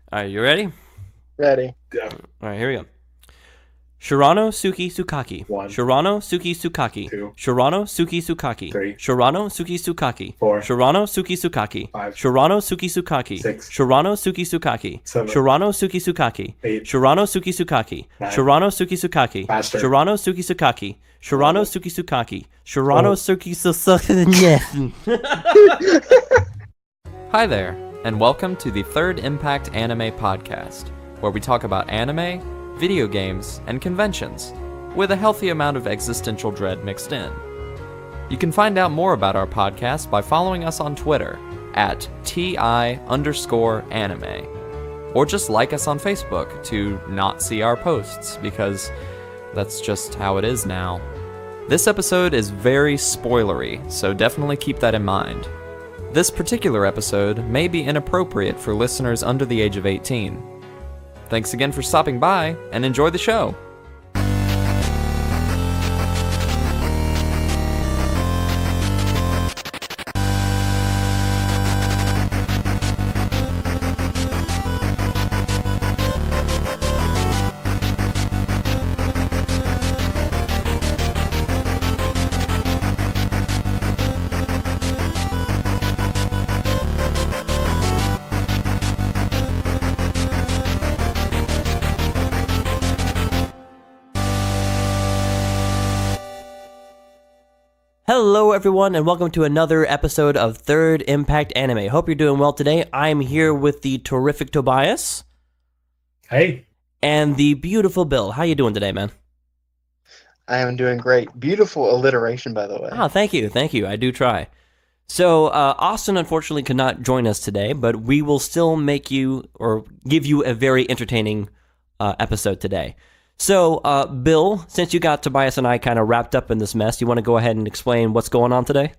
All right, you ready? Ready. Yeah. All right, here we go. Shuranosuke Tsukaki. One, Shuranosuke Tsukaki. two, Shuranosuke Tsukaki. three, Shuranosuke Tsukaki. four, Shuranosuke Tsukaki. five, Shuranosuke Tsukaki. six, Shuranosuke Tsukaki. seven, Shuranosuke Tsukaki. eight, Shuranosuke Tsukaki. nine. Shuranosuke Tsukaki. Faster. Shuranosuke Tsukaki. Shuranosuke Tsukaki. 12. Shuranosuke Tsukaki. Hi there, and welcome to the Third Impact Anime Podcast, where we talk about anime, video games, and conventions, with a healthy amount of existential dread mixed in. You can find out more about our podcast by following us on Twitter at TI_anime, or just like us on Facebook to not see our posts, because that's just how it is now. This episode is very spoilery, so definitely keep that in mind. This particular episode may be inappropriate for listeners under the age of 18. Thanks again for stopping by, and enjoy the show! Hello, everyone, and welcome to another episode of Third Impact Anime. Hope you're doing well today. I'm here with the terrific Tobias Hey. and the beautiful Bill. How you doing today, man? I am doing great. Beautiful alliteration, by the way. Ah, thank you. I do try. So, Austin unfortunately could not join us today, but we will still make you or give you a very entertaining episode today. So, Bill, since you got Tobias and I kind of wrapped up in this mess, you want to go ahead and explain what's going on today?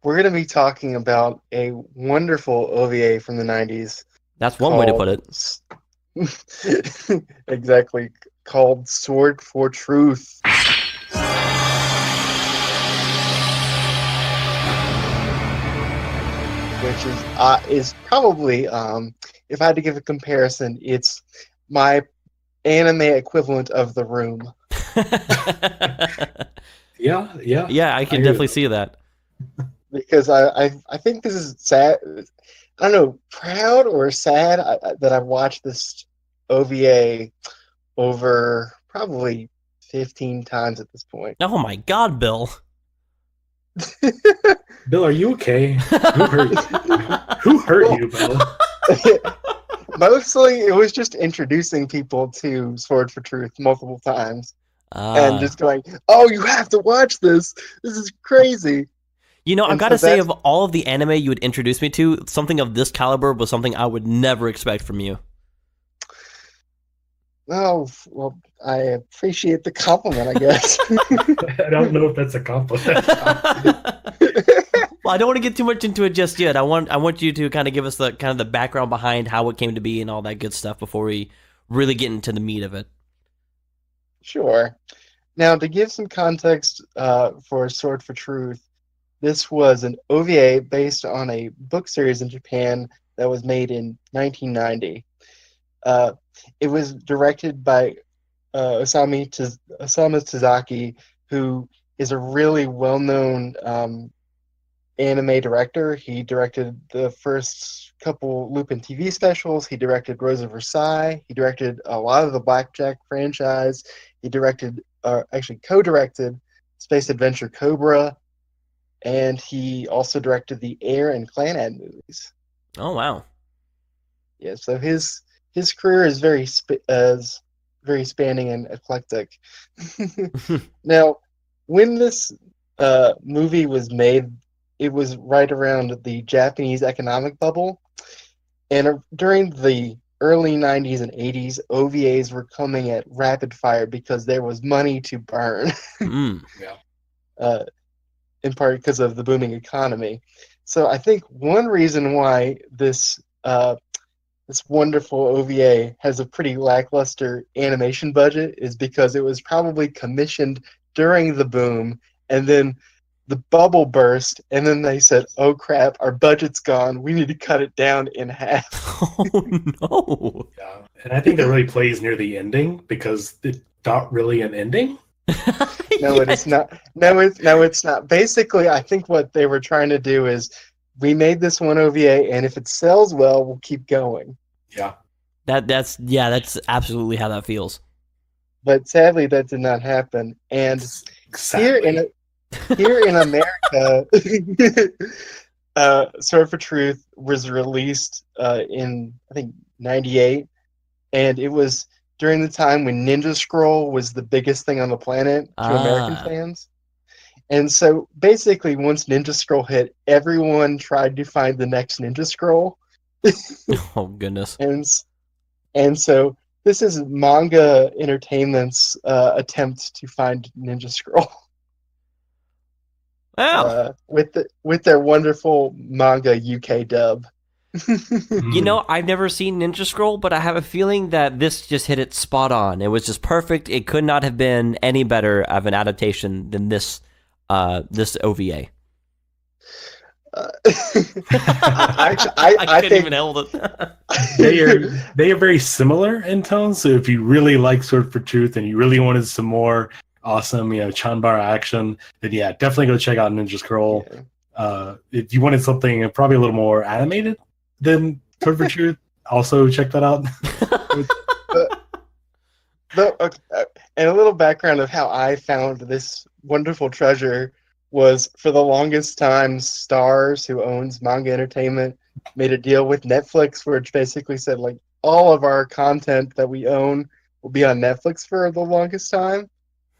We're going to be talking about a wonderful OVA from the 90s. That's one way to put it. Exactly. Called Sword for Truth. Which is probably, if I had to give a comparison, it's my anime equivalent of The Room. Yeah. Yeah, I can definitely see that. Because I think this is sad. I don't know, proud or sad that I've watched this OVA over probably 15 times at this point. Oh my God, Bill. Bill, are you okay? Who hurt you? Who hurt you, Bill? Mostly, it was just introducing people to Sword for Truth multiple times. And just going, oh, you have to watch this. This is crazy. You know, I've And got to so say, that's- of all of the anime you would introduce me to, something of this caliber was something I would never expect from you. Oh, well, I appreciate the compliment, I guess. I don't know if that's a compliment. Well, I don't want to get too much into it just yet. I want you to kind of give us the background behind how it came to be and all that good stuff before we really get into the meat of it. Sure. Now, to give some context for Sword for Truth, this was an OVA based on a book series in Japan that was made in 1990. It was directed by Osamu Dezaki, who is a really well-known anime director. He directed the first couple Lupin TV specials. He directed Rose of Versailles. He directed a lot of the Blackjack franchise. He co-directed Space Adventure Cobra, and he also directed the Air and Clannad movies. Oh, wow. Yeah, so his career is very spanning and eclectic. Now, when this movie was made, it was right around the Japanese economic bubble, and during the early 90s and 80s, OVAs were coming at rapid fire because there was money to burn. Yeah. In part because of the booming economy. So I think one reason why this wonderful OVA has a pretty lackluster animation budget is because it was probably commissioned during the boom and then the bubble burst, and then they said, "Oh crap, our budget's gone. We need to cut it down in half." Oh no. Yeah, and I think that really plays near the ending because it's not really an ending. No, it is not. It's not. Basically, I think what they were trying to do is, we made this one OVA, and if it sells well, we'll keep going. Yeah, That's absolutely how that feels. But sadly, that did not happen. And here exactly. here in America, Sword for Truth was released in, I think, '98, and it was during the time when Ninja Scroll was the biggest thing on the planet to American Ah. fans. And so basically, once Ninja Scroll hit, everyone tried to find the next Ninja Scroll. Oh goodness. And so this is Manga Entertainment's attempt to find Ninja Scroll. Wow. With their wonderful manga UK dub. You know, I've never seen Ninja Scroll, but I have a feeling that this just hit it spot on. It was just perfect. It could not have been any better of an adaptation than this OVA. I couldn't think even hold it. They are very similar in tone. So if you really like Sword for Truth and you really wanted some more awesome, Chanbara action, then yeah, definitely go check out Ninja Scroll. Yeah. If you wanted something probably a little more animated than Sword for Truth, also check that out. And a little background of how I found this wonderful treasure was, for the longest time, Stars, who owns Manga Entertainment, made a deal with Netflix, which basically said, like, all of our content that we own will be on Netflix for the longest time.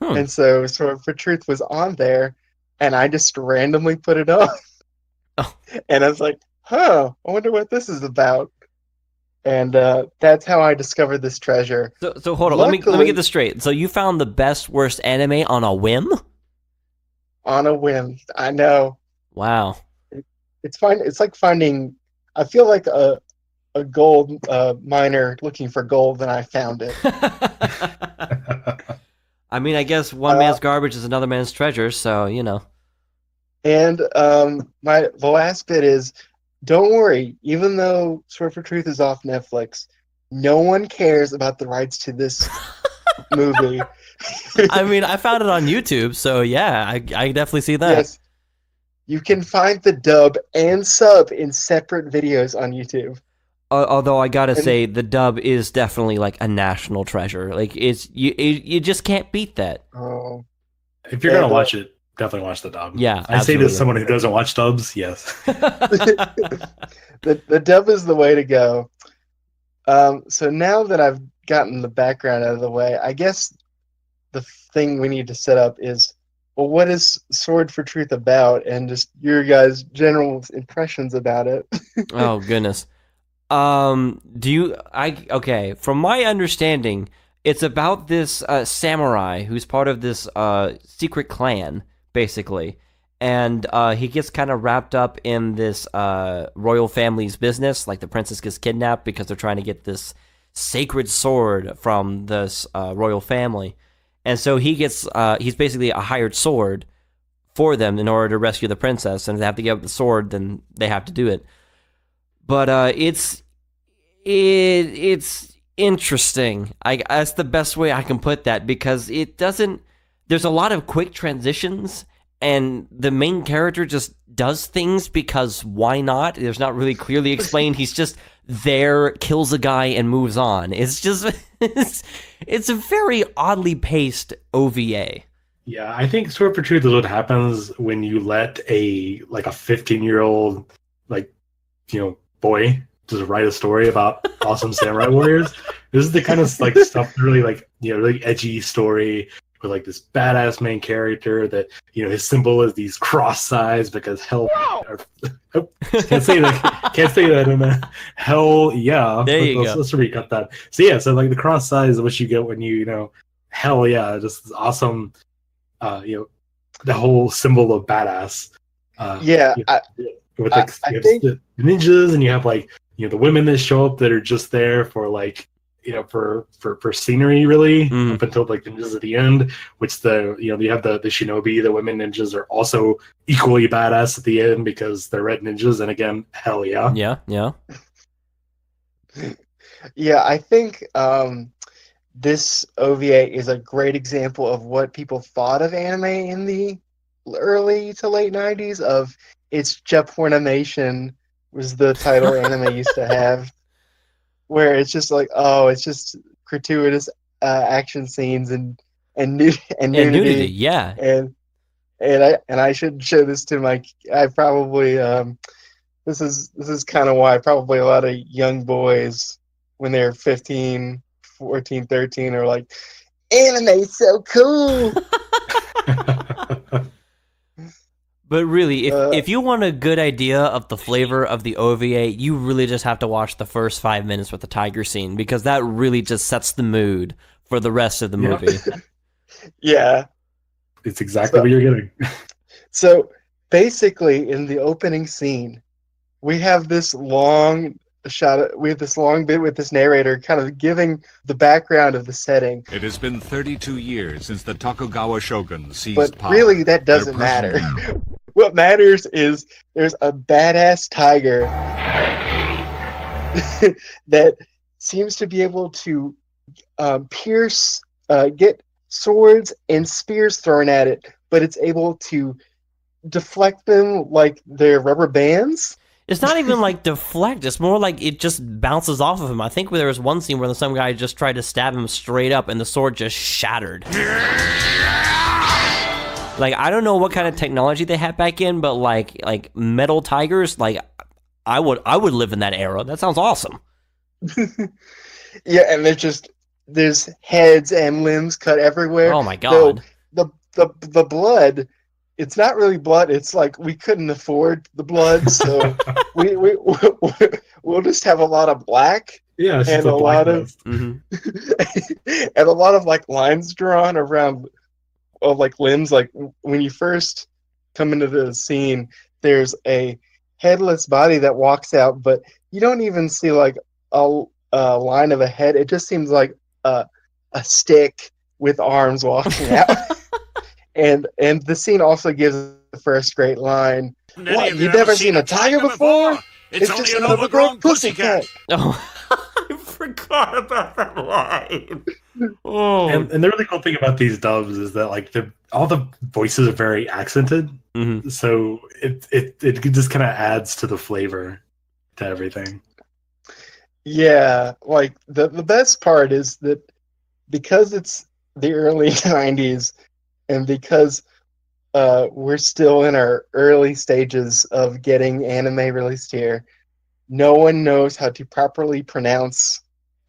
And so Sword for Truth was on there, and I just randomly put it on. Oh. And I was like, I wonder what this is about. And that's how I discovered this treasure. So hold on, let me get this straight. So you found the best worst anime on a whim? On a whim, I know. Wow. It's fine. It's like finding. I feel like a gold miner looking for gold, and I found it. I mean, I guess one man's garbage is another man's treasure, so you know. And the last bit is, don't worry. Even though Sword for Truth is off Netflix, no one cares about the rights to this movie. I mean, I found it on YouTube, so yeah, I definitely see that. Yes, you can find the dub and sub in separate videos on YouTube. Although I gotta say, the dub is definitely like a national treasure. Like you just can't beat that. Oh, if you're gonna watch it, definitely watch the dub. Yeah, I say this as someone who doesn't watch dubs. Yes, the dub is the way to go. So now that I've gotten the background out of the way, I guess the thing we need to set up is, well, what is Sword for Truth about, and just your guys' general impressions about it. Oh goodness. Okay, from my understanding, it's about this samurai who's part of this secret clan, basically. And he gets kind of wrapped up in this royal family's business, like the princess gets kidnapped because they're trying to get this sacred sword from this royal family. And so he's basically a hired sword for them in order to rescue the princess, and if they have to give up the sword, then they have to do it. But it's interesting. That's the best way I can put that, because it doesn't. There's a lot of quick transitions, and the main character just does things because why not? There's not really clearly explained. He's just there, kills a guy, and moves on. It's just it's a very oddly paced OVA. yeah. I think Sword for Truth is what happens when you let a 15-year-old boy just write a story about awesome samurai warriors. This is the kind of stuff really really edgy story with this badass main character that his symbol is these cross signs because hell can't say that in a hell yeah. There you go. Let's recut that. So yeah, so the cross sign is what you get when hell yeah, just this awesome the whole symbol of badass. With the ninjas, and you have the women that show up that are just there for for scenery really Mm. up until like the ninjas at the end, which you have the shinobi, the women ninjas are also equally badass at the end because they're red ninjas, and again, hell yeah. Yeah. Yeah, I think this OVA is a great example of what people thought of anime in the early to late 90s of its Japornimation was the title anime used to have, where it's just like, oh, it's just gratuitous action scenes and And nudity, nudity, yeah. and I should show this to I probably this is kind of why probably a lot of young boys when they're 15, 14, 13 are like, anime's so cool. But really, Uh, if you want a good idea of the flavor of the OVA, you really just have to watch the first 5 minutes with the tiger scene, because that really just sets the mood for the rest of the movie. Yeah. It's exactly what you're getting. So basically, in the opening scene, we have this long bit with this narrator kind of giving the background of the setting. It has been 32 years since the Tokugawa shogun seized But power. really, that doesn't Their matter. president- What matters is there's a badass tiger that seems to be able to get swords and spears thrown at it, but it's able to deflect them like they're rubber bands. It's not even like deflect. It's more like it just bounces off of him. I think there was one scene where some guy just tried to stab him straight up and the sword just shattered. Like, I don't know what kind of technology they had back in, but like metal tigers, like I would live in that era. That sounds awesome. Yeah, and there's heads and limbs cut everywhere. Oh my god. The blood, it's not really blood. It's like we couldn't afford the blood, so we'll just have a lot of black Yeah, it's and just a lot of dust. Mhm. and a lot of like lines drawn around of like limbs. Like when you first come into the scene, there's a headless body that walks out, but you don't even see like a line of a head. It just seems like a stick with arms walking out. and the scene also gives the first great line. What, you've never seen a tiger before? It's just an overgrown pussycat. Oh, I forgot about that line. Oh. And the really cool thing about these dubs is that like all the voices are very accented, Mhm. so it just kind of adds to the flavor to everything. Yeah, like the best part is that because it's the early 90s and because we're still in our early stages of getting anime released here, no one knows how to properly pronounce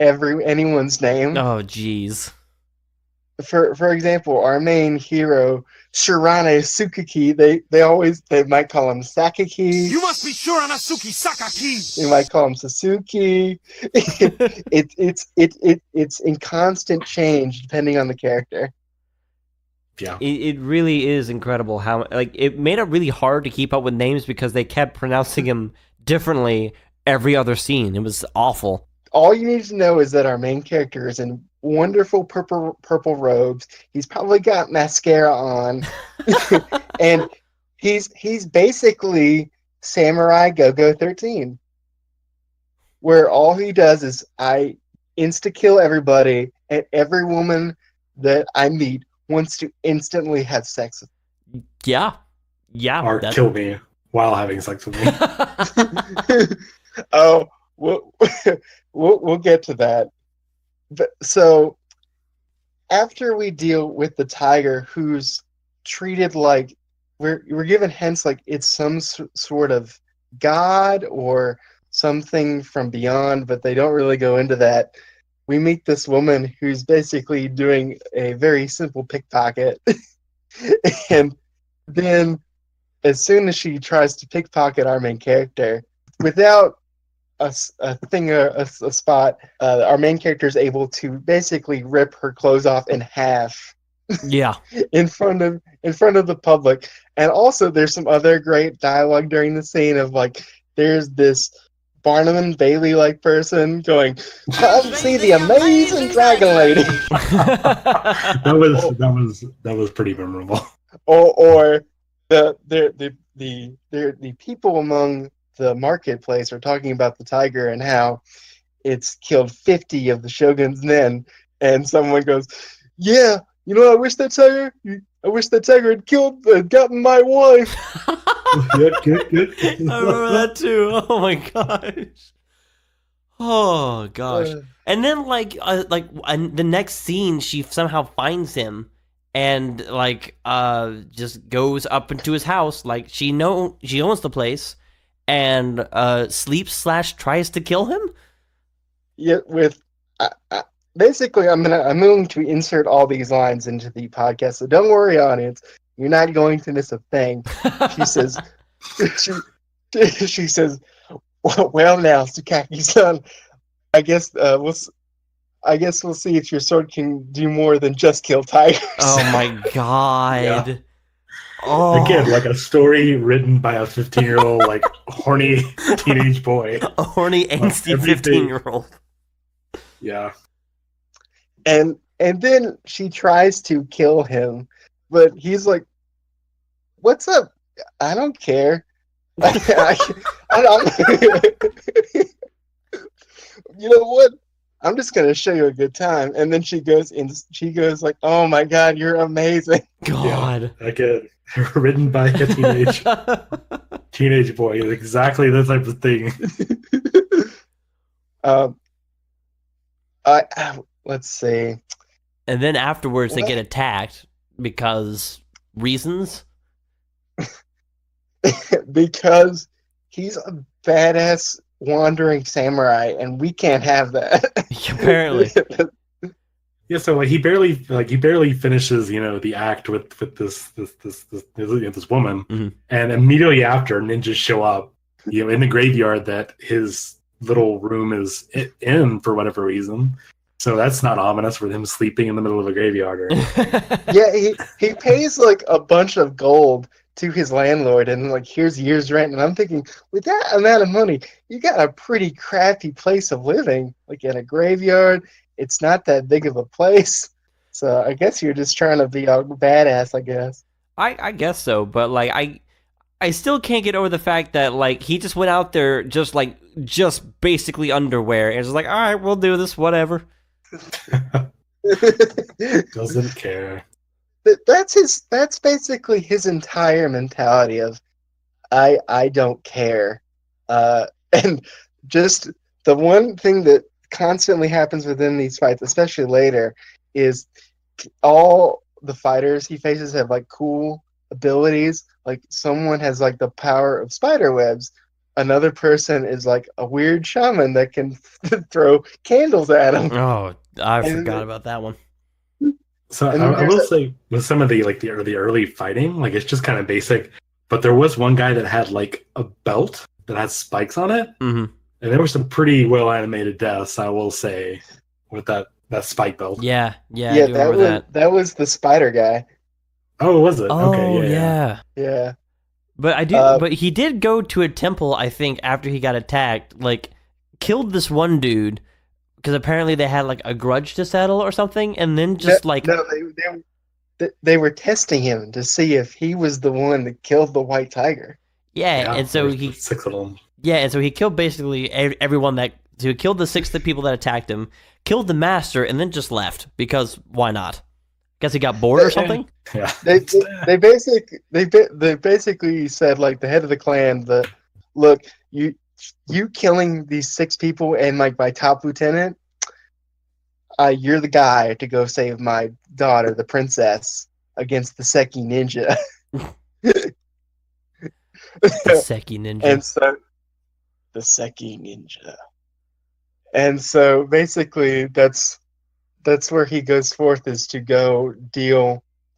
anyone's name. Oh, jeez. For example, our main hero, Shuranosuke, they might call him Sakaki. You must be Shuranosuke Sakaki! They might call him Sasuke. It's in constant change depending on the character. Yeah, It really is incredible how, like, it made it really hard to keep up with names because they kept pronouncing them differently every other scene. It was awful. All you need to know is that our main character is in wonderful purple robes. He's probably got mascara on, and he's basically Samurai Go-Go 13, where all he does is I insta-kill everybody, and every woman that I meet wants to instantly have sex with Yeah. or kill me while having sex with me. me. Oh, we'll get to that. But, so after we deal with the tiger, who's treated like we're given hints like it's some sort of god or something from beyond, but they don't really go into that. We meet this woman who's basically doing a very simple pickpocket, and then as soon as she tries to pickpocket our main character, without a spot, our main character is able to basically rip her clothes off in half Yeah. in front of the public. And also there's some other great dialogue during the scene of like there's this Barnum and Bailey like person going, "Come see the amazing dragon lady," that was pretty memorable. or the people among the marketplace are talking about the tiger and how it's killed 50 of the shogun's men, and someone goes, "Yeah, I wish that tiger had gotten my wife." Good. I remember that too. Oh my gosh. Oh gosh. And then and the next scene, she somehow finds him and just goes up into his house. Like she owns the place and sleeps/tries to kill him. Yeah, with basically, I'm going to insert all these lines into the podcast, so don't worry, audience. You're not going to miss a thing. She says, she says, "Well, now, Tsukaki-san, I guess we'll see if your sword can do more than just kill tigers." Oh my god. Yeah. Oh. Again, like a story written by a 15-year-old, like horny teenage boy. A horny, angsty everything. 15-year-old. Yeah. And then she tries to kill him, but he's like, "What's up? I don't care. I don't." You know what? I'm just gonna show you a good time. And then she goes like, "Oh my god, you're amazing." God. Yeah, again, written by a teenage boy. Exactly the type of thing. Let's see. And then afterwards, they What? get attacked because reasons. Because he's a badass wandering samurai, and we can't have that. Apparently. Yeah, so he barely finishes, the act with this woman, Mm-hmm. and immediately after, ninjas show up, in the graveyard that his little room is in for whatever reason. So that's not ominous for him sleeping in the middle of a graveyard or anything. Yeah, he pays like a bunch of gold to his landlord, and like, here's year's rent. And I'm thinking, with that amount of money, you got a pretty crappy place of living, like in a graveyard. It's not that big of a place, so I guess you're just trying to be a badass, I guess. I guess so, but I still can't get over the fact that he just went out there just basically underwear and was like, all right, we'll do this, whatever. Doesn't care. That's basically his entire mentality of I don't care. And just the one thing that constantly happens within these fights, especially later, is all the fighters he faces have cool abilities. Like someone has the power of spider webs. Another person is a weird shaman that can throw candles at him. Oh, I forgot about that one. So I will say with some of the the early fighting, it's just kind of basic. But there was one guy that had a belt that has spikes on it, Mm-hmm. and there were some pretty well animated deaths, I will say, with that spike belt. Yeah, I do remember that. That was the spider guy. Oh, was it? Oh, Okay, yeah. Yeah. But but he did go to a temple, I think, after he got attacked, killed this one dude because apparently they had a grudge to settle or something, and then just they were testing him to see if he was the one that killed the white tiger. Yeah, and so he 6 of them. Yeah, and so he killed basically everyone so he killed the 6 people that attacked him, killed the master, and then just left because why not? Guess he got bored or something. Yeah. They basically said the head of the clan that, look, you killing these 6 people and my top lieutenant, you're the guy to go save my daughter, the princess, against the Seki ninja. The Seki ninja. And so the Seki ninja. And so basically that's where he goes forth, is to go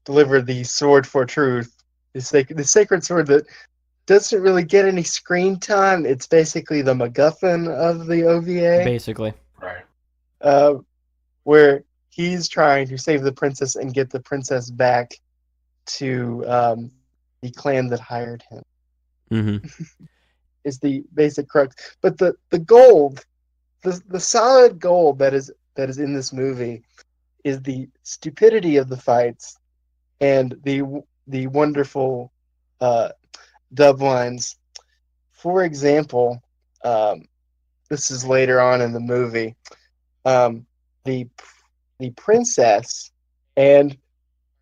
deliver the sword for truth, the sacred sword that doesn't really get any screen time. It's basically the MacGuffin of the OVA. Basically. Right. Where he's trying to save the princess and get the princess back to the clan that hired him. Mm-hmm. is the basic crux. But the gold, the solid gold that is in this movie is the stupidity of the fights and the wonderful dub lines. For example, this is later on in the movie. The princess and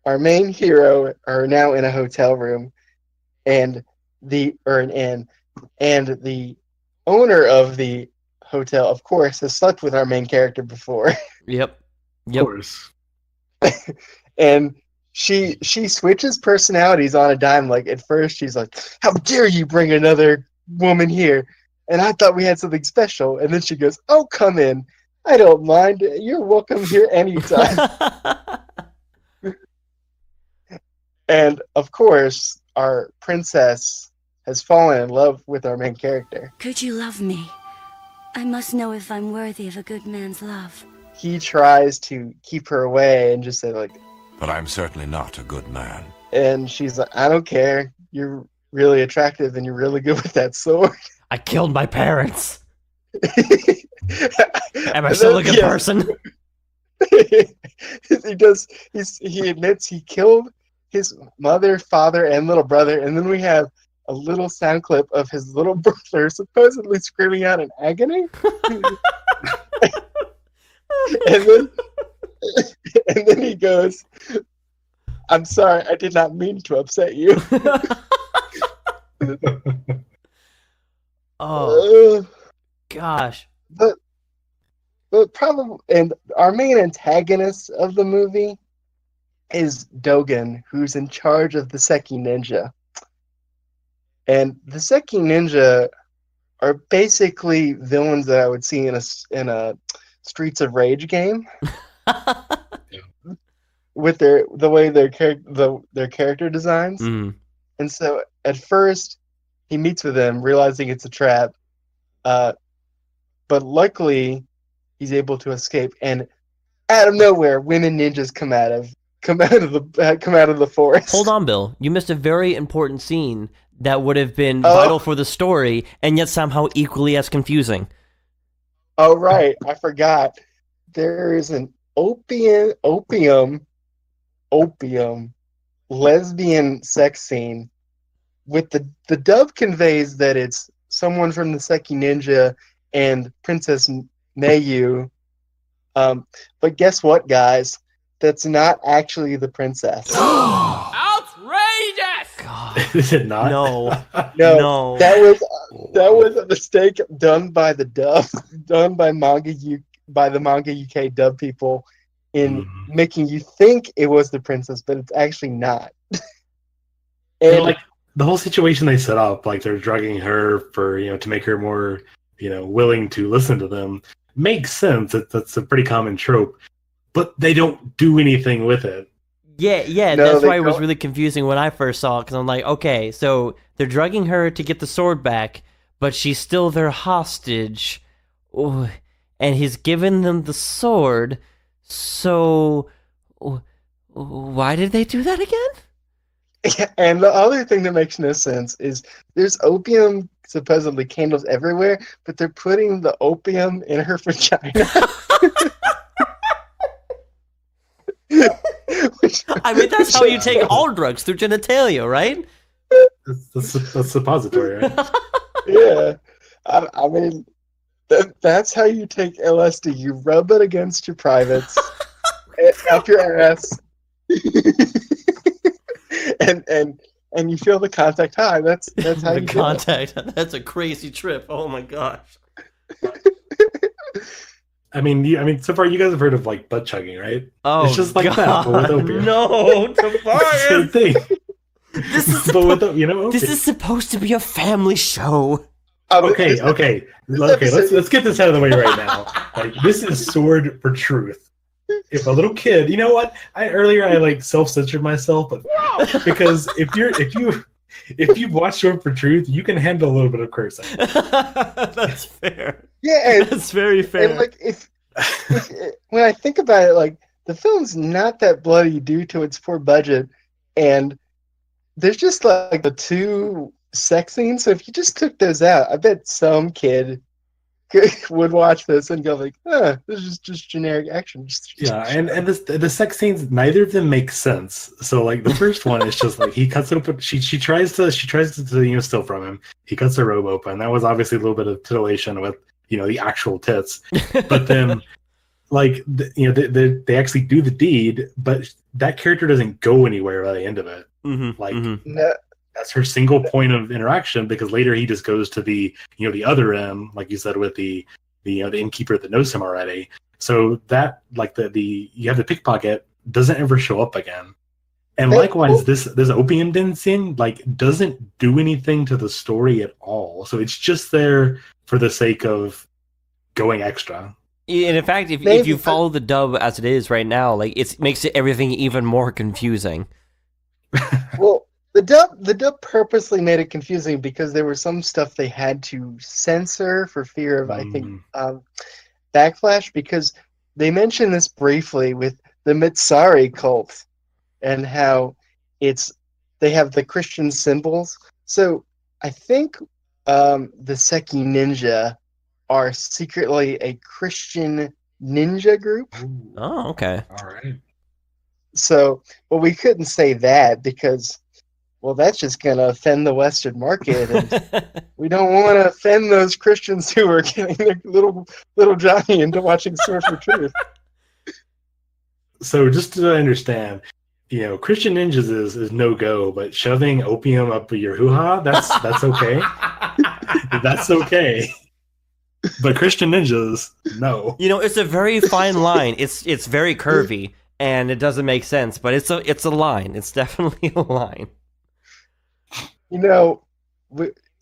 our main hero are now in a hotel room, and an inn, and the owner of the hotel, of course, has slept with our main character before. Yep. Of Yep. course. And she switches personalities on a dime. Like, at first she's like, "How dare you bring another woman here? And I thought we had something special." And then she goes, "Oh, come in. I don't mind. You're welcome here anytime." And of course, our princess has fallen in love with our main character. Could you love me? I must know if I'm worthy of a good man's love. He tries to keep her away and just say, like, But I'm certainly not a good man. and she's like, "I don't care. You're really attractive and you're really good with that sword." I killed my parents. Am I still a good person? He admits he killed his mother, father, and little brother, and then we have a little sound clip of his little brother supposedly screaming out in agony. and then he goes, "I'm sorry, I did not mean to upset you." Oh gosh. But probably, and our main antagonist of the movie is Dogen, who's in charge of the Seki Ninja. And the Seki Ninja are basically villains that I would see in a Streets of Rage game, with the way their character designs. Mm. And so at first he meets with them, realizing it's a trap. But luckily he's able to escape, and out of nowhere, women ninjas come out of the forest. Hold on, Bill. You missed a very important scene that would have been vital for the story, and yet somehow equally as confusing. Oh, right. I forgot. There is an opium lesbian sex scene. With the dub conveys that it's someone from the Seki Ninja and Princess Mayu. But guess what, guys? That's not actually the princess. Outrageous! God. Is it not? No. No, No. that was a mistake done by the manga UK dub people in making you think it was the princess, but it's actually not. And like the whole situation they set up, like they're drugging her for to make her more willing to listen to them, makes sense. That's a pretty common trope, but they don't do anything with it. Yeah, No, that's they why it was don't. really confusing when I first saw it, because I'm like, okay, so they're drugging her to get the sword back, but she's still their hostage. Ooh, and he's given them the sword, so why did they do that again? And the other thing that makes no sense is there's opium supposedly candles everywhere, but they're putting the opium in her vagina. I mean, that's how you take all drugs, through genitalia, right? That's suppository, right? Yeah, I mean, that's how you take LSD. You rub it against your privates, up your ass, and you feel the contact high. That's how The you contact. That's a crazy trip. Oh my gosh. I mean, so far you guys have heard of like butt chugging, right? Oh, It's just like God. that, but with opium. No, It's the Tobias. same thing. This is But with opium. This is supposed to be a family show. Okay. Let's get this out of the way right now. Like, this is Sword for Truth. If a little kid, you know what? Earlier I like self-censored myself, but because if you've watched Sword for Truth, you can handle a little bit of cursing. That's fair. Yeah, That's very fair. and like if when I think about it, like the film's not that bloody due to its poor budget, and there's just like the two sex scenes. So if you just took those out, I bet some kid would watch this and go like, this is just generic action. Yeah, and the sex scenes, neither of them make sense. So like the first one is just like he cuts open. She tries to steal from him. He cuts her robe open. That was obviously a little bit of titillation with the actual tits, but then like they actually do the deed, but that character doesn't go anywhere by the end of it. No, That's her single point of interaction, because later he just goes to the other end, like you said, with the innkeeper that knows him already. So that like the you have the pickpocket doesn't ever show up again. And likewise, this opium den scene like doesn't do anything to the story at all. So it's just there for the sake of going extra. And in fact, if you follow the dub as it is right now, like it makes everything even more confusing. Well, the dub purposely made it confusing because there was some stuff they had to censor for fear of, I think, backlash, because they mentioned this briefly with the Mitsari cult and how they have the Christian symbols. So I think the Seki Ninja are secretly a Christian ninja group. Oh, okay. All right. So, but we couldn't say that because, well, that's just going to offend the Western market, and we don't want to offend those Christians who are getting their little Johnny into watching Sword for Truth. So just to understand, Christian ninjas is no go, but shoving opium up your hoo-ha, that's okay. That's okay. But Christian ninjas, no. It's a very fine line. It's very curvy, and it doesn't make sense, but it's a line. It's definitely a line.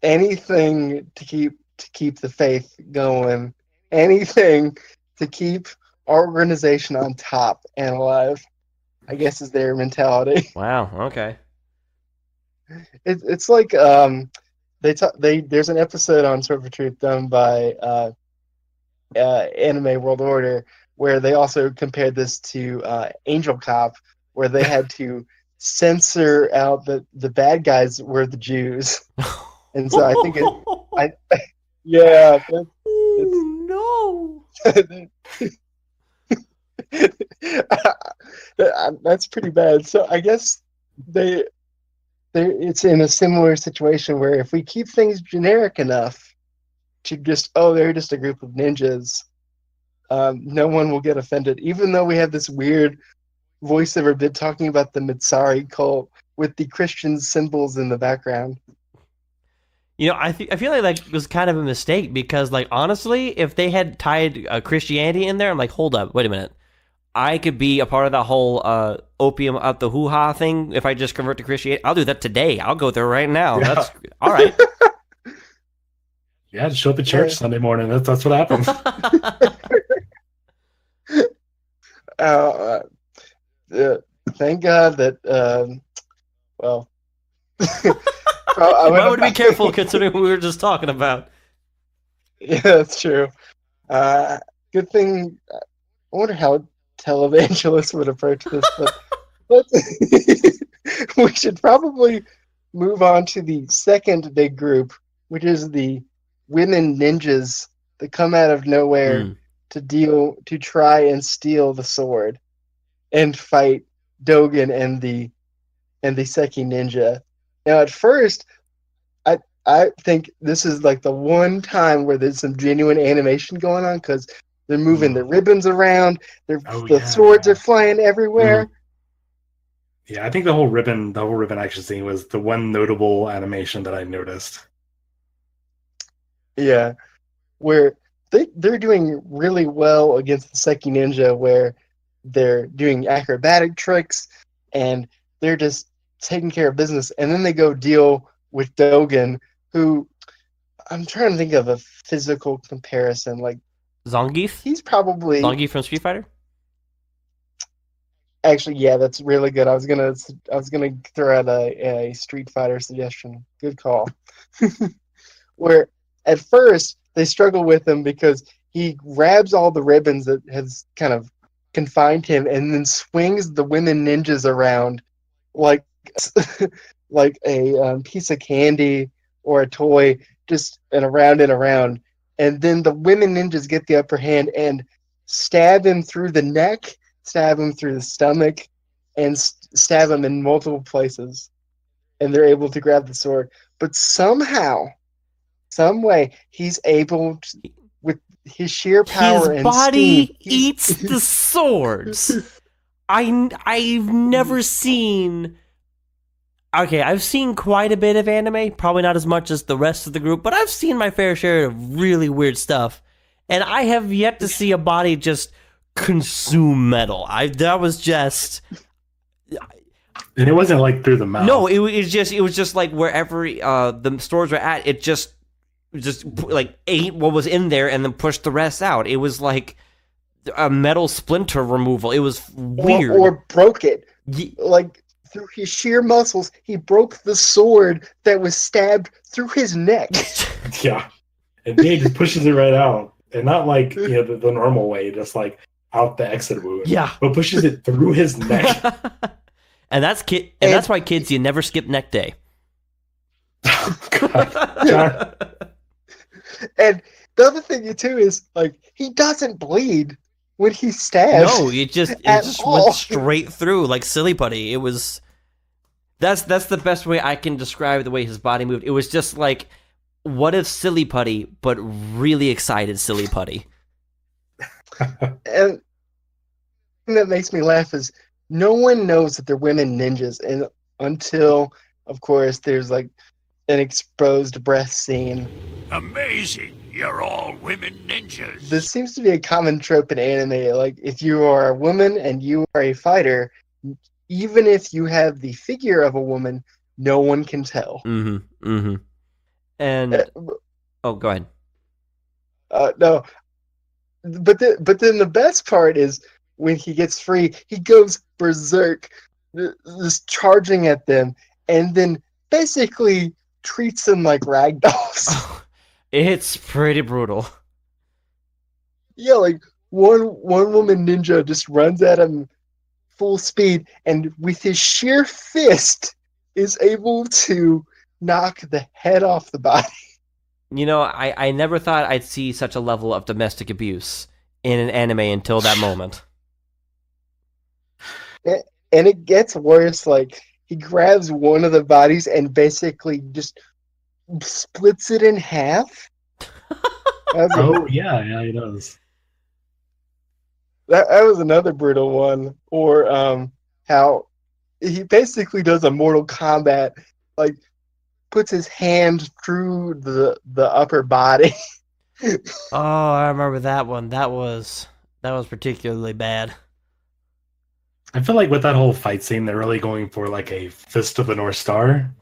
Anything to keep the faith going, anything to keep our organization on top and alive, I guess, is their mentality. Wow. Okay. It's like there's an episode on Sword for Truth done by Anime World Order where they also compared this to Angel Cop, where they had to censor out the bad guys were the Jews, and so I think no. That's pretty bad. So I guess it's in a similar situation where if we keep things generic enough to just, they're just a group of ninjas, no one will get offended, even though we have this weird voiceover bit talking about the Mitsari cult with the Christian symbols in the background. I feel like that was kind of a mistake because, like, honestly, if they had tied Christianity in there, I'm like, hold up, wait a minute. I could be a part of that whole opium out the hoo-ha thing if I just convert to Christianity. I'll do that today. I'll go there right now. Yeah. That's all right. Yeah, just show up at church Sunday morning. That's what happens. Thank God that, I would be careful considering what we were just talking about. Yeah, that's true. Good thing. I wonder how televangelists would approach this, but we should probably move on to the second big group, which is the women ninjas that come out of nowhere to try and steal the sword and fight Dogen and the Seki ninja. Now, at first, I think this is like the one time where there's some genuine animation going on because they're moving the ribbons around. The swords are flying everywhere. Yeah, I think the whole ribbon action scene was the one notable animation that I noticed. Yeah, where they're doing really well against the Seki ninja, where they're doing acrobatic tricks and they're just taking care of business, and then they go deal with Dogen, who I'm trying to think of a physical comparison. Like Zangief? He's probably Zangief from Street Fighter? Actually, yeah, that's really good. I was gonna throw out a Street Fighter suggestion. Good call. Where at first they struggle with him because he grabs all the ribbons that has kind of confined him, and then swings the women ninjas around like like a piece of candy or a toy, just and around, and then the women ninjas get the upper hand and stab him through the neck, stab him through the stomach, and stab him in multiple places, and they're able to grab the sword. But somehow, some way, he's able to, with his sheer power His and body steam, eats the swords. I've never seen. Okay, I've seen quite a bit of anime, probably not as much as the rest of the group, but I've seen my fair share of really weird stuff, and I have yet to see a body just consume metal. That was just. And it wasn't like through the mouth. No, it was just like wherever the stores were at, it just like ate what was in there and then pushed the rest out. It was like a metal splinter removal. It was weird. Or broke it. Like through his sheer muscles, he broke the sword that was stabbed through his neck. Yeah. And he just pushes it right out. And not like the normal way, just like out the exit wound. Yeah. But pushes it through his neck. And that's why, kids, you never skip neck day. God. And the other thing too is like he doesn't bleed when he stabs. No, it just all. went straight through like silly putty. It was that's the best way I can describe the way his body moved. It was just like, what if silly putty, but really excited silly putty. And the thing that makes me laugh is no one knows that they're women ninjas, and until, of course, there's like an exposed breast scene. Amazing! You're all women ninjas. This seems to be a common trope in anime. Like, if you are a woman and you are a fighter, even if you have the figure of a woman, no one can tell. Mm-hmm. Mm-hmm. And oh, go ahead. No, but then the best part is when he gets free, he goes berserk, just charging at them, and then basically treats them like ragdolls. It's pretty brutal. Yeah, like one woman ninja just runs at him full speed, and with his sheer fist is able to knock the head off the body. You know, I never thought I'd see such a level of domestic abuse in an anime until that moment. And it gets worse. Like, he grabs one of the bodies and basically just splits it in half. Oh, yeah, he does. That was another brutal one. Or how he basically does a Mortal Kombat, like puts his hand through the upper body. Oh, I remember that one. That was particularly bad. I feel like with that whole fight scene, they're really going for like a Fist of the North Star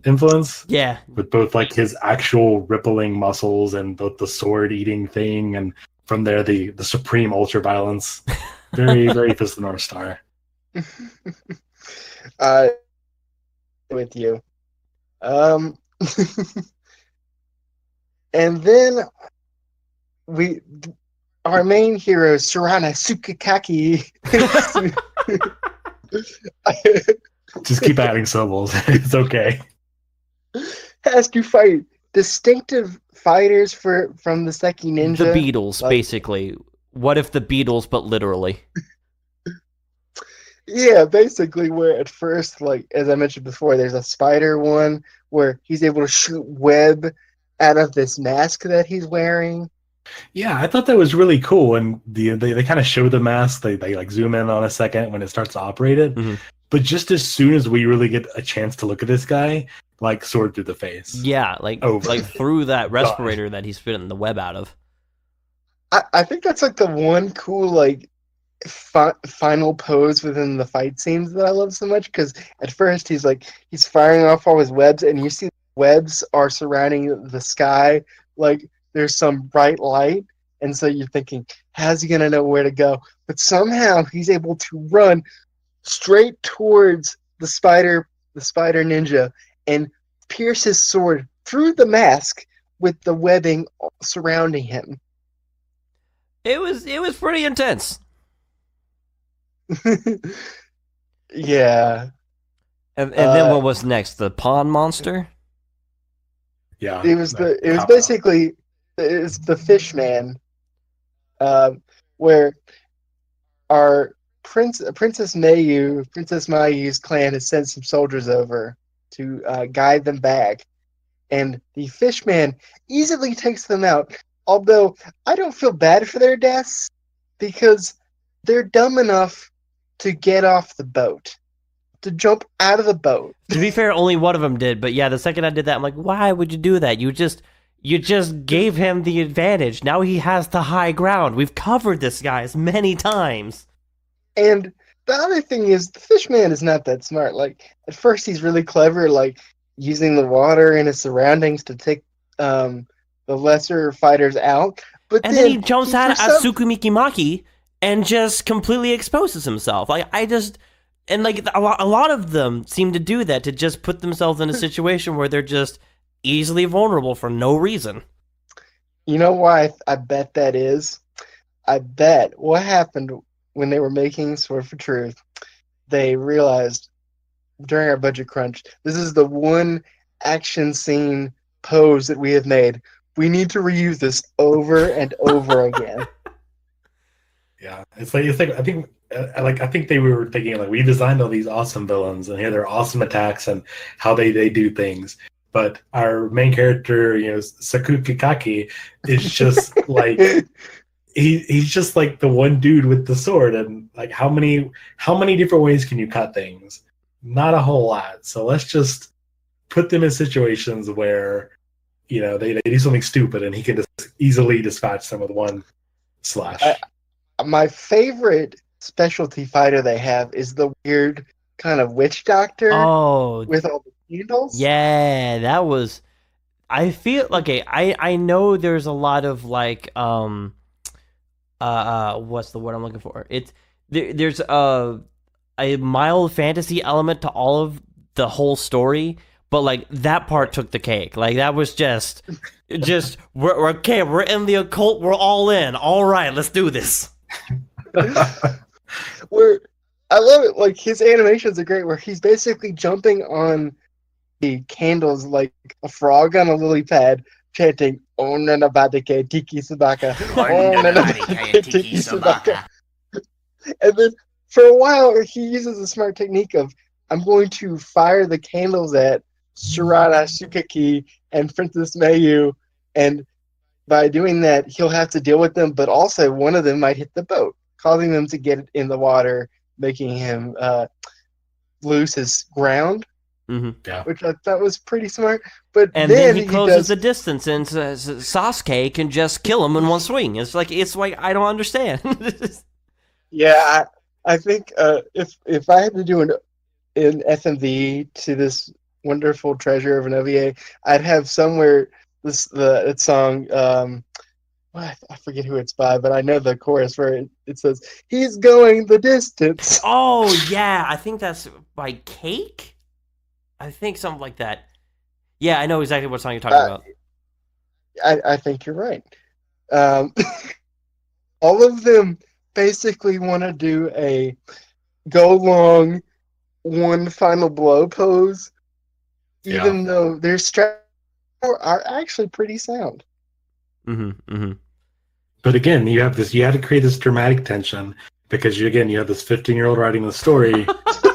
influence. Yeah. With both like his actual rippling muscles and the sword eating thing, and from there the supreme ultra violence. Very, very Fist of the North Star. With you. And then our main hero, Shuranosuke Just keep adding syllables. It's okay. has to fight distinctive fighters from the Seki Ninja. The Beatles, basically. What if the Beatles, but literally? Yeah, basically, where at first, like, as I mentioned before, there's a spider one where he's able to shoot web out of this mask that he's wearing. Yeah, I thought that was really cool. And they kind of show the mask. They like zoom in on a second when it starts to operate it. Mm-hmm. But just as soon as we really get a chance to look at this guy, like sword through the face. Yeah, like through that respirator that he's spitting the web out of. I think that's like the one cool like final pose within the fight scenes that I love so much, because at first he's firing off all his webs, and you see the webs are surrounding the sky like there's some bright light, and so you're thinking, how's he gonna know where to go? But somehow he's able to run straight towards the spider ninja and pierce his sword through the mask with the webbing surrounding him. It was pretty intense. Yeah. And then what was next? The Pom Monster? Yeah. It was basically it's the fish man, where our Princess Mayu's clan has sent some soldiers over to guide them back, and the Fishman easily takes them out. Although I don't feel bad for their deaths because they're dumb enough to get off the boat, to jump out of the boat. To be fair, only one of them did, but yeah, the second I did that, I'm like, why would you do that? You just gave him the advantage. Now he has the high ground. We've covered this, guys, many times. And the other thing is, the Fishman is not that smart. Like, at first he's really clever, like, using the water and his surroundings to take the lesser fighters out. But And then he jumps out at Tsukumikimaki and just completely exposes himself. Like, and like a lot of them seem to do that, to just put themselves in a situation where they're just easily vulnerable for no reason. You know why I bet that is? I bet what happened when they were making Sword for Truth, they realized during our budget crunch, this is the one action scene pose that we have made. We need to reuse this over and over again. Yeah, it's like I think they were thinking like, we designed all these awesome villains and here they're awesome attacks and how they do things. But our main character, Sakukikaki, is just like he's just like the one dude with the sword, and like how many different ways can you cut things? Not a whole lot. So let's just put them in situations where they do something stupid and he can just easily dispatch them with one slash. My favorite specialty fighter they have is the weird kind of witch doctor. Oh, with all the candles. Yeah, that was. I feel okay. I know there's a lot of like what's the word I'm looking for? There's a mild fantasy element to all of the whole story, but like that part took the cake. Like that was just we're okay. We're in the occult. We're all in. All right, let's do this. I love it. Like his animations are great. Where he's basically jumping on the candles like a frog on a lily pad, chanting "Oh nanabadike tiki sabaka, oh nanabadike tiki sabaka." And then for a while, he uses a smart technique of, I'm going to fire the candles at Shuranosuke and Princess Mayu, and by doing that, he'll have to deal with them, but also one of them might hit the boat, causing them to get in the water, making him lose his ground, Yeah. which I thought was pretty smart. But and then he closes the distance, and Sasuke can just kill him in one swing. It's like I don't understand. Yeah, I think if I had to do an FMV to this wonderful treasure of an OVA, I'd have somewhere that song. I forget who it's by, but I know the chorus where it says, "He's going the distance." Oh yeah, I think that's by Cake. I think something like that. Yeah, I know exactly what song you're talking about. I think you're right. All of them basically want to do a go long one final blow pose, even though their strategies are actually pretty sound. But again, you have to create this dramatic tension because you have this 15-year-old writing the story.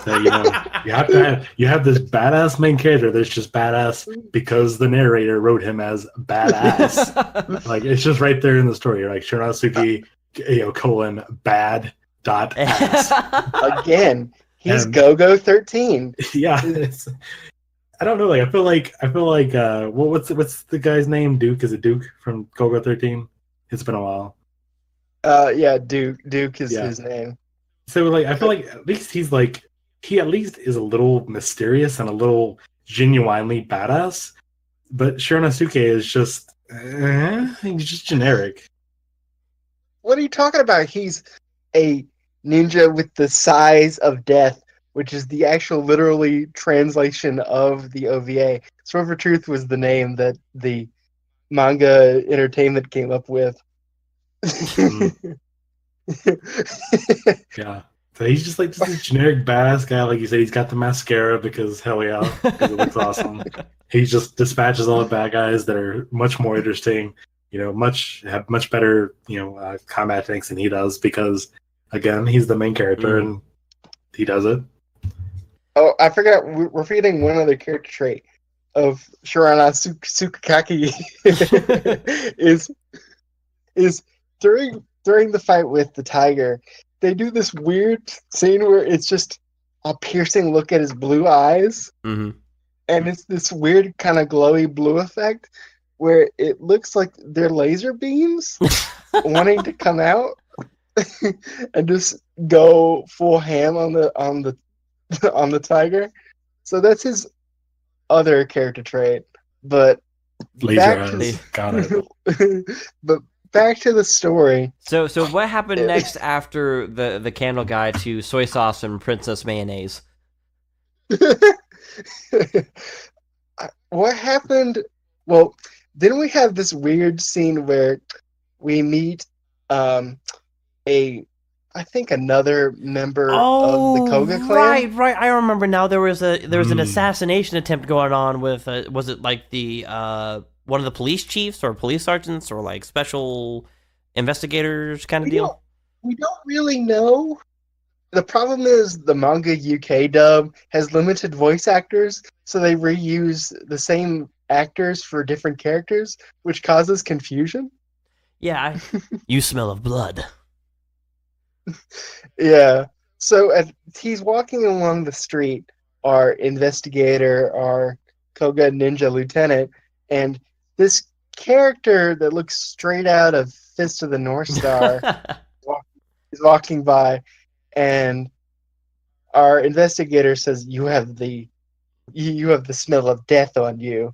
That, you have this badass main character that's just badass because the narrator wrote him as badass. Like it's just right there in the story. You're like Shuranosuke, bad dot ass. Again, he's Go-Go 13. Yeah, I don't know. Like I feel like what's the guy's name? Duke, is it Duke from Go-Go 13? It's been a while. Yeah, Duke is his name. So like I feel like at least he at least is a little mysterious and a little genuinely badass. But Shuranosuke is just he's just generic. What are you talking about? He's a ninja with the size of death, which is the actual literally translation of the OVA. Sword for Truth was the name that the manga entertainment came up with. Yeah. So he's just like just a generic badass guy. Like you said, he's got the mascara because hell yeah, because it looks awesome. He just dispatches all the bad guys that are much more interesting. Have much better combat techniques than he does because again he's the main character and he does it. Oh, I forgot. We're forgetting one other character trait of Shuranosuke is during the fight with the tiger, they do this weird scene where it's just a piercing look at his blue eyes, and it's this weird kind of glowy blue effect where it looks like they're laser beams wanting to come out and just go full ham on the tiger. So that's his other character trait. But laser eyes. Got it. But back to the story. So what happened next after the candle guy to soy sauce and princess mayonnaise? What happened? Well, then we have this weird scene where we meet I think another member of the Koga clan. Right. I remember now. There was an assassination attempt going on with was it like the one of the police chiefs or police sergeants or like special investigators kind of deal? We don't really know. The problem is the manga UK dub has limited voice actors, so they reuse the same actors for different characters, which causes confusion. Yeah, you smell of blood. Yeah. So he's walking along the street, our investigator, our Koga ninja lieutenant, and this character that looks straight out of Fist of the North Star is walking by, and our investigator says, "You have the smell of death on you,"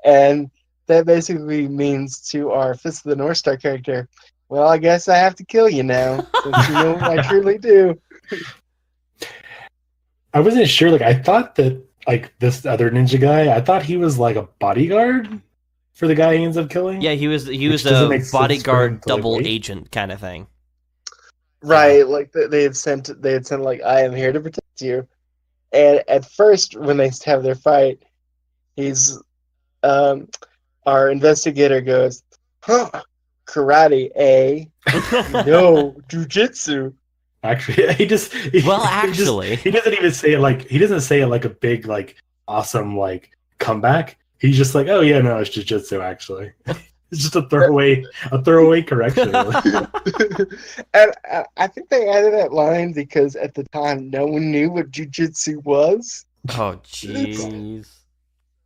and that basically means to our Fist of the North Star character, well, I guess I have to kill you now, since you know I truly do. I wasn't sure. Like, I thought that, like, this other ninja guy, I thought he was like a bodyguard for the guy he ends up killing. Yeah, he was a bodyguard double agent kind of thing. Right, like they had sent like, I am here to protect you. And at first, when they have their fight, he's our investigator goes, "Huh, karate, eh? No, jujitsu." Actually, he doesn't even say it like, he doesn't say it like a big, like, awesome, like, comeback. He's just like, oh yeah, no, it's jujitsu actually. It's just a throwaway correction. And I think they added that line because at the time no one knew what jujitsu was. Oh jeez.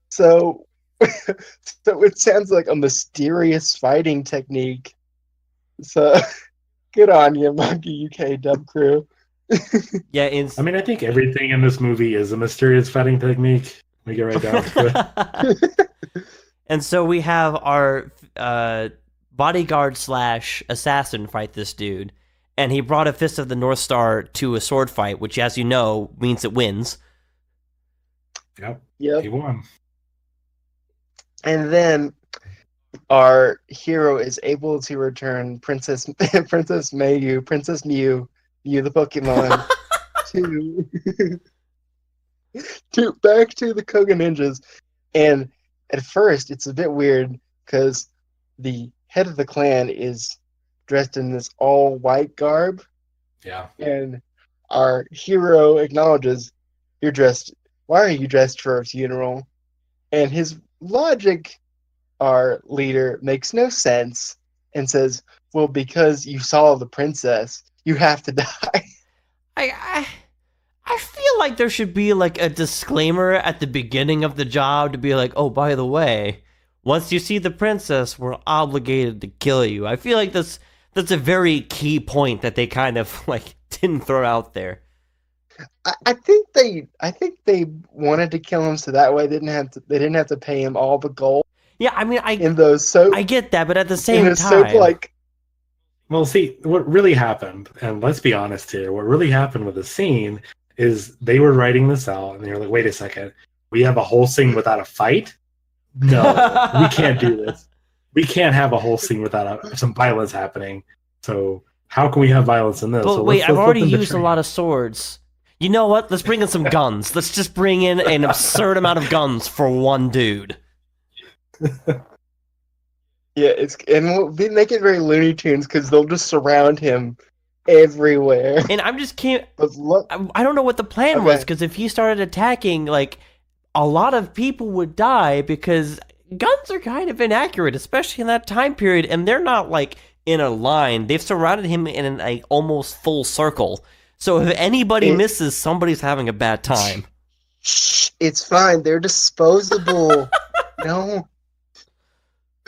So it sounds like a mysterious fighting technique. So good on you, Monkey UK dub crew. Yeah, I mean, I think everything in this movie is a mysterious fighting technique. We get right down to it. And so we have our bodyguard / assassin fight this dude, and he brought a Fist of the North Star to a sword fight, which, as you know, means it wins. Yep. Yep. He won. And then our hero is able to return Princess Mew the Pokemon, to back to the Koga ninjas. And at first, it's a bit weird because the head of the clan is dressed in this all-white garb. Yeah. And our hero acknowledges, why are you dressed for a funeral? And his logic, our leader, makes no sense and says, well, because you saw the princess, you have to die. I feel like there should be like a disclaimer at the beginning of the job to be like, oh, by the way, once you see the princess, we're obligated to kill you. I feel like that's a very key point that they kind of like didn't throw out there. I think they wanted to kill him so that way they didn't have to pay him all the gold. Yeah, I mean, I get that, but at the same time, well, see, what really happened, and let's be honest here, what really happened with the scene is they were writing this out, and they were like, wait a second, we have a whole scene without a fight? No, we can't do this. We can't have a whole scene without some violence happening. So how can we have violence in this? But So wait, let's I've let already them used a betray lot of swords. You know what? Let's bring in some guns. Let's just bring in an absurd amount of guns for one dude. Yeah, make it very Looney Tunes because they'll just surround him everywhere. And I'm just can't. But look, I don't know what the plan was, Okay. because if he started attacking, like, a lot of people would die because guns are kind of inaccurate, especially in that time period, and they're not like in a line. They've surrounded him in an like almost full circle. So if anybody misses, somebody's having a bad time. it's fine. They're disposable. No.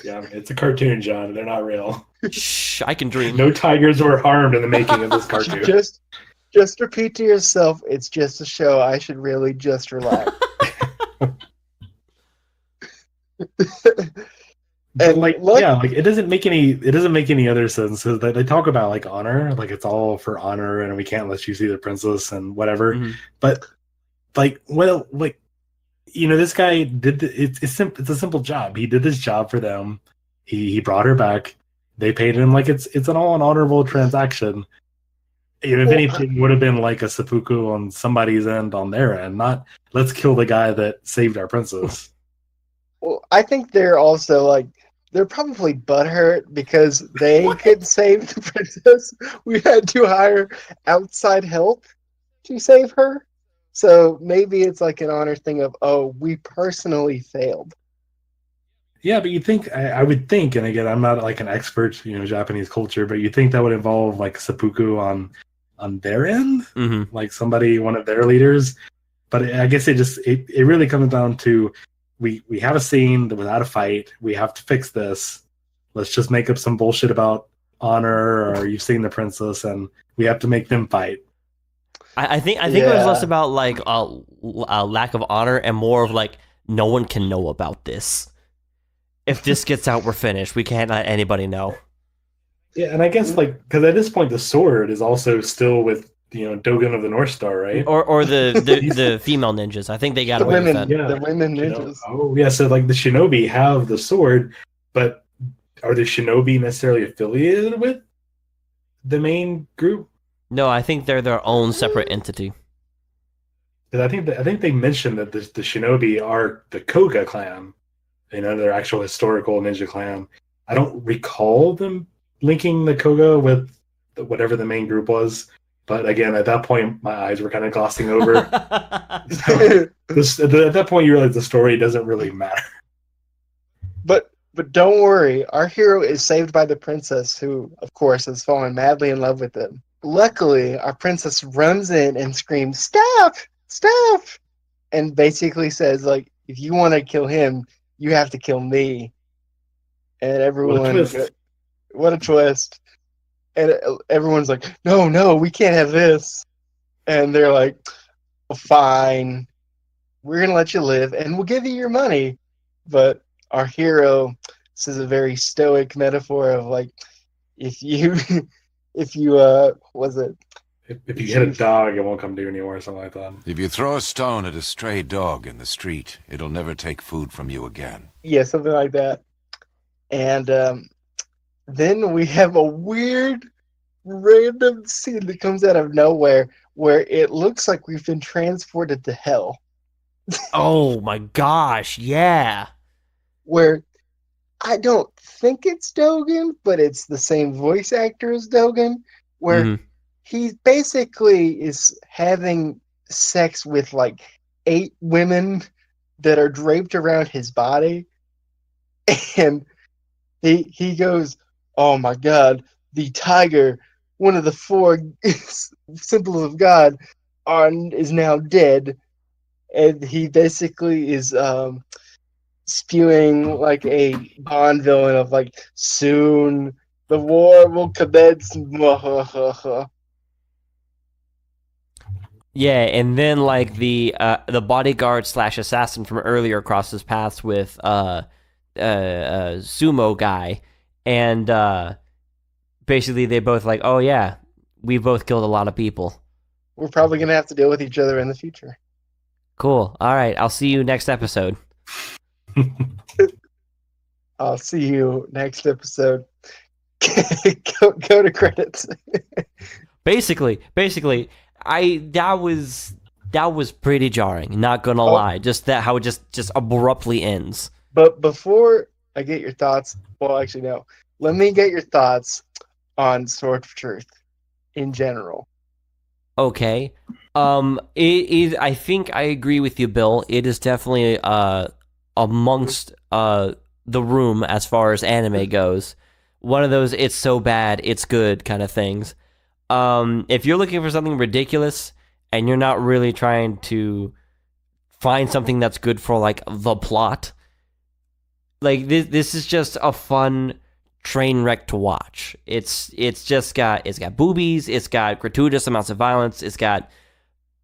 Yeah, it's a cartoon, John. They're not real. Shh, I can dream. No tigers were harmed in the making of this cartoon. Just repeat to yourself, it's just a show. I should really just relax. But like it doesn't make any other sense. So they talk about like honor, like it's all for honor, and we can't let you see the princess and whatever. Mhm. But like, well, like this guy did. It's a simple job. He did this job for them. He brought her back. They paid him like it's an honorable transaction. If anything, would have been like a seppuku on somebody's end, on their end, not let's kill the guy that saved our princess. Well, I think they're also like they're probably butthurt because they couldn't save the princess. We had to hire outside help to save her. So maybe it's like an honor thing of, oh, we personally failed. Yeah, but you think I would think, and again, I'm not like an expert, Japanese culture, but you think that would involve like seppuku on their end, like one of their leaders. But I guess it really comes down to we have a scene that without a fight, we have to fix this. Let's just make up some bullshit about honor, or you've seen the princess, and we have to make them fight. I think it was less about like a lack of honor and more of like no one can know about this. If this gets out, we're finished. We can't let anybody know. Yeah, and I guess like because at this point the sword is also still with Dogen of the North Star, right? Or the female ninjas. I think they got away with that. Yeah. The women ninjas. Oh yeah, so like the shinobi have the sword, but are the shinobi necessarily affiliated with the main group? No, I think they're their own separate entity. Because I think they mentioned that the shinobi are the Koga clan, their actual historical ninja clan. I don't recall them linking the Koga with whatever the main group was. But again, at that point, my eyes were kind of glossing over. At that point, you realize the story doesn't really matter. But don't worry, our hero is saved by the princess, who, of course, has fallen madly in love with him. Luckily, our princess runs in and screams, "Stop! Stop!" and basically says, like, if you want to kill him, you have to kill me. And everyone, what a twist. And everyone's like, no, we can't have this. And they're like, well, fine, we're going to let you live and we'll give you your money. But our hero, this is a very stoic metaphor of like, if you if you hit a dog, it won't come to you anymore, or something like that. If you throw a stone at a stray dog in the street, it'll never take food from you again. Yeah, something like that. And then we have a weird, random scene that comes out of nowhere where it looks like we've been transported to hell. Oh my gosh, yeah. Where I don't think it's Dogen, but it's the same voice actor as Dogen, where he basically is having sex with like 8 women that are draped around his body. And he goes, oh my God, the tiger, one of the 4 symbols of God, is now dead. And he basically is spewing like a Bond villain of like, soon the war will commence. Yeah, and then like the bodyguard / assassin from earlier crosses paths with sumo guy, and basically they both like, oh yeah, we both killed a lot of people. We're probably gonna have to deal with each other in the future. Cool. All right, I'll see you next episode. I'll see you next episode. Go to credits. Basically, that was pretty jarring. Not gonna lie, just that how it just abruptly ends. But before I get your thoughts, well, actually no. Let me get your thoughts on Sword of Truth in general. Okay. It is. I think I agree with you, Bill. It is definitely amongst the room as far as anime goes. One of those it's so bad it's good kind of things. If you're looking for something ridiculous and you're not really trying to find something that's good for like the plot, like this is just a fun train wreck to watch. It's got boobies, it's got gratuitous amounts of violence, it's got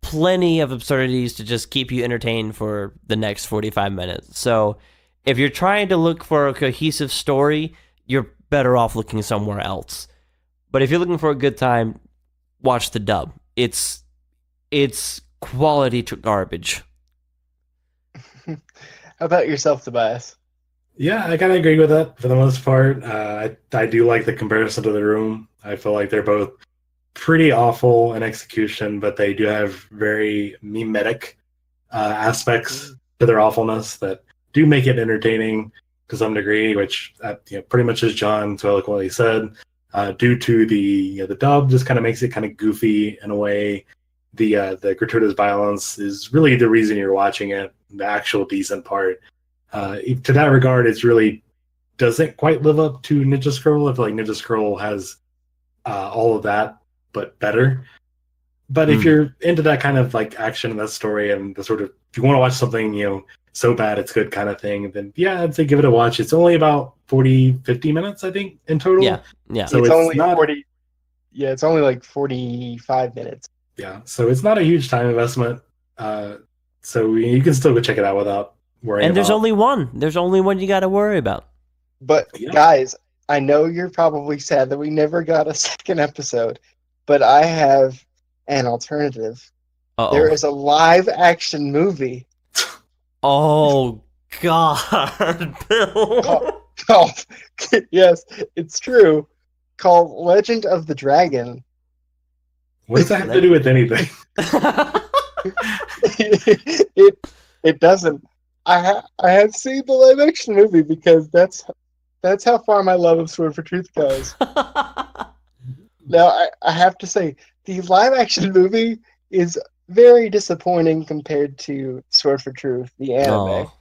plenty of absurdities to just keep you entertained for the next 45 minutes. So if you're trying to look for a cohesive story, you're better off looking somewhere else. But if you're looking for a good time, watch the dub. It's quality garbage. How about yourself, Tobias? Yeah, I kind of agree with that for the most part. I do like the comparison to The Room. I feel like they're both pretty awful in execution, but they do have very mimetic aspects to their awfulness that do make it entertaining to some degree, which pretty much as John so eloquently said, due to the dub just kind of makes it kind of goofy in a way. The gratuitous violence is really the reason you're watching it, the actual decent part. To that regard, it's really doesn't quite live up to Ninja Scroll. I feel like Ninja Scroll has all of that, but better. But if you're into that kind of like action and that story and the sort of, if you want to watch something, so bad it's good kind of thing, then yeah, I'd say give it a watch. It's only about 50 minutes, I think, in total. Yeah. So it's only not 40. Yeah, it's only like 45 minutes. Yeah, so it's not a huge time investment. So you can still go check it out without worrying. And there's only one. There's only one you got to worry about. But guys, I know you're probably sad that we never got a second episode, but I have an alternative. Uh-oh. There is a live action movie. Oh God, Bill. Called, yes, it's true. Called Legend of the Dragon. What does that have to do with anything? it doesn't. I have seen the live action movie because that's how far my love of Sword for Truth goes. Now I have to say the live action movie is very disappointing compared to Sword for Truth, the anime. Oh.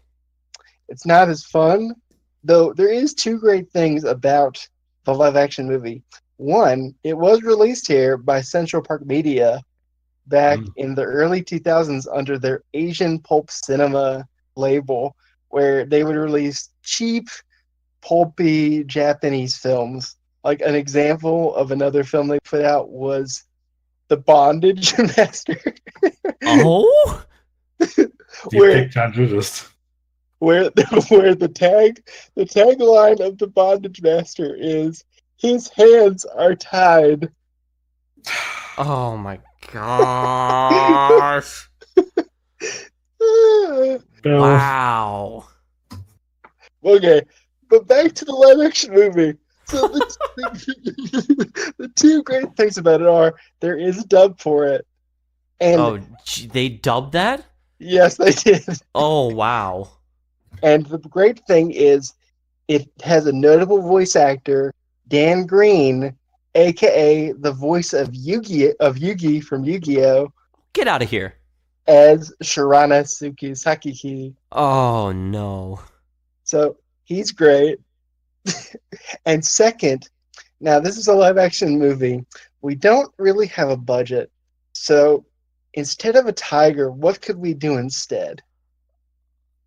It's not as fun, though there is two great things about the live action movie. One, it was released here by Central Park Media back in the early 2000s under their Asian Pulp Cinema label, where they would release cheap, pulpy Japanese films. Like an example of another film they put out was The Bondage Master. Oh? where the tagline of The Bondage Master is his hands are tied. Oh my gosh. Wow. Okay, but back to the live action movie. So the two great things about it are there is a dub for it. And they dubbed that? Yes, they did. Oh, wow. And the great thing is it has a notable voice actor, Dan Green, a.k.a. the voice of Yugi from Yu-Gi-Oh! Get out of here. As Shuranosuke Sakiki. Oh, no. So, he's great. And second, now this is a live-action movie. We don't really have a budget. So, instead of a tiger, what could we do instead?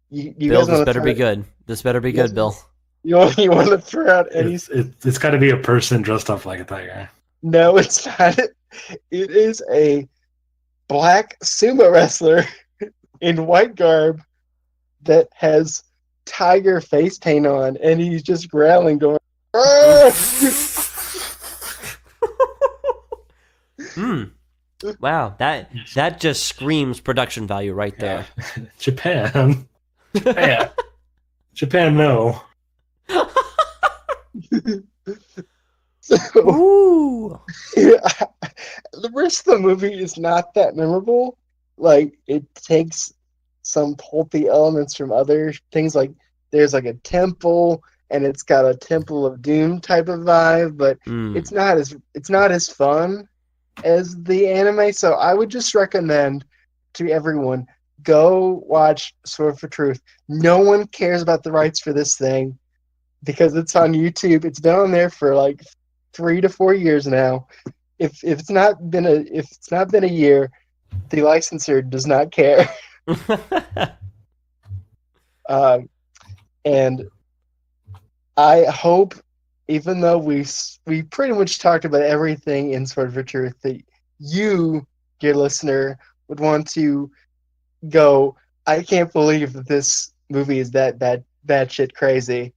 You Bill, guys this better be good. This better be good, Bill. You want to throw out any... It's got to be a person dressed up like a tiger. No, it's not. It is a black sumo wrestler in white garb that has tiger face paint on, and he's just growling, going, Wow, that just screams production value right there. Yeah. Japan, no. So Ooh. the rest of the movie is not that memorable. Like, it takes some pulpy elements from other things. Like, there's like a temple, and it's got a Temple of Doom type of vibe, but Mm. it's not as fun as the anime. So I would just recommend to everyone, go watch Sword for Truth. No one cares about the rights for this thing because it's on YouTube. It's been on there for like 3 to 4 years now. If it's not been a year, the licensor does not care. Um, and I hope, even though we pretty much talked about everything in Sword for Truth, that you, dear listener, would want to go, I can't believe that this movie is that shit crazy.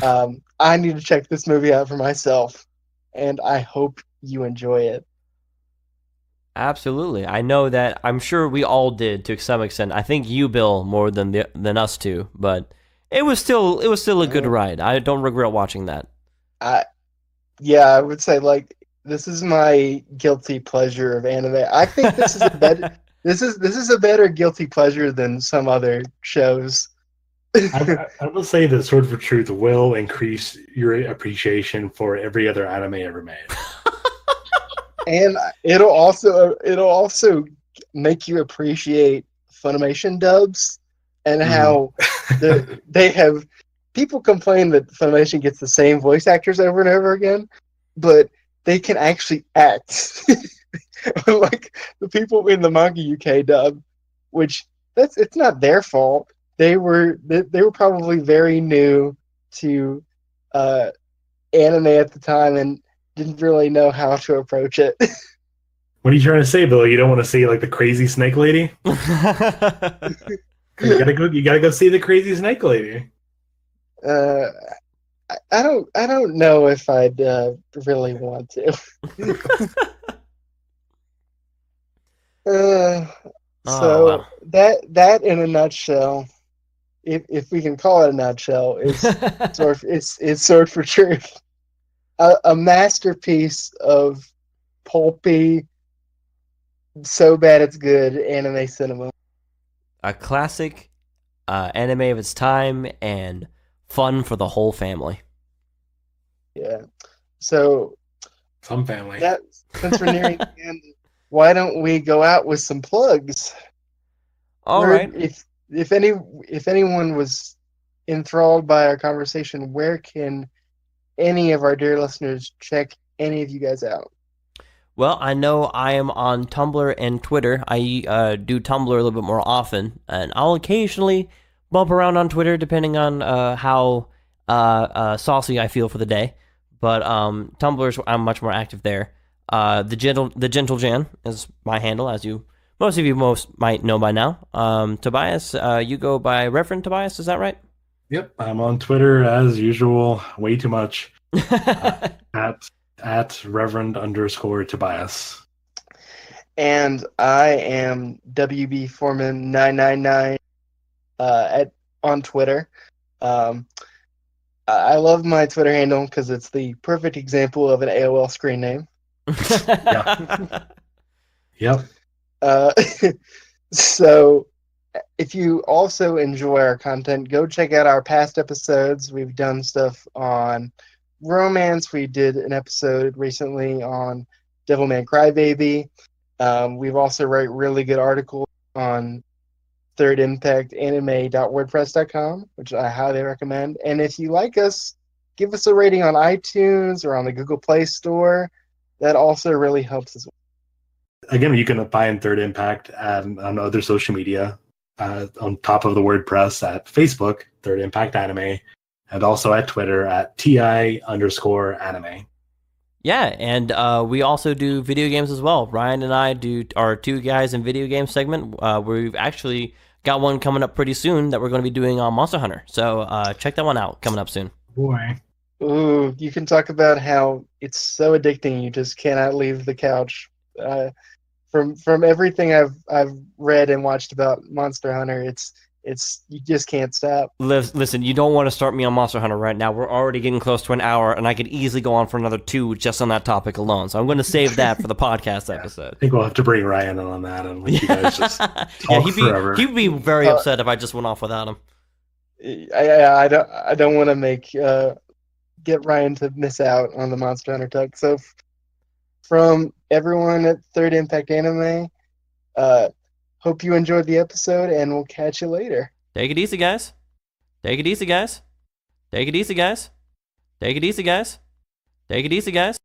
I need to check this movie out for myself, and I hope you enjoy it. Absolutely. I know that. I'm sure we all did to some extent. I think you, Bill, more than us two, but it was still a good ride. I don't regret watching that. I would say, like, this is my guilty pleasure of anime. I think this is a better this is a better guilty pleasure than some other shows. I will say that Sword for Truth will increase your appreciation for every other anime ever made. And it'll also make you appreciate Funimation dubs and how they have people complain that Funimation gets the same voice actors over and over again, but they can actually act. Like the people in the manga UK dub, which it's not their fault. They were probably very new to anime at the time and didn't really know how to approach it. What are you trying to say, Bill? You don't want to see like the crazy snake lady? You gotta go see the crazy snake lady. I don't know if I'd really want to. So wow. that in a nutshell, if we can call it a nutshell, is Sword for Truth, a masterpiece of pulpy, so bad it's good anime cinema. A classic anime of its time and fun for the whole family. Yeah. So Some family. since we're nearing the end, why don't we go out with some plugs? All right. If anyone was enthralled by our conversation, where can any of our dear listeners check any of you guys out? Well, I know I am on Tumblr and Twitter. I do Tumblr a little bit more often, and I'll occasionally bump around on Twitter depending on how saucy I feel for the day. But Tumblr, I'm much more active there. The gentle Jan is my handle, as most of you might know by now. Tobias, you go by Reverend Tobias, is that right? Yep, I'm on Twitter as usual, way too much. At Reverend_Tobias. And I am WB Foreman 999 on Twitter. I love my Twitter handle because it's the perfect example of an AOL screen name. Yep. So if you also enjoy our content, go check out our past episodes. We've done stuff on romance. We did an episode recently on Devilman Crybaby. We've also write really good articles on Third Impact Anime.wordpress.com, which I highly recommend. And if you like us, give us a rating on iTunes or on the Google Play Store. That also really helps as well. Again, you can find Third Impact on other social media, on top of the WordPress at Facebook, Third Impact Anime, and also at Twitter at TI_anime. Yeah, and we also do video games as well. Ryan and I do our Two Guys in Video Game segment. We've actually got one coming up pretty soon that we're going to be doing on Monster Hunter. So check that one out, coming up soon. Boy. Ooh, you can talk about how it's so addicting you just cannot leave the couch. From everything I've read and watched about Monster Hunter, it's you just can't stop. Listen, you don't want to start me on Monster Hunter right now. We're already getting close to an hour, and I could easily go on for another 2 just on that topic alone. So I'm going to save that for the podcast episode. I think we'll have to bring Ryan in on that, and let you guys just talk forever. He'd be very upset if I just went off without him. I don't want to get Ryan to miss out on the Monster Hunter talk. So from everyone at Third Impact Anime, hope you enjoyed the episode, and we'll catch you later. Take it easy, guys. Take it easy, guys. Take it easy, guys. Take it easy, guys. Take it easy, guys.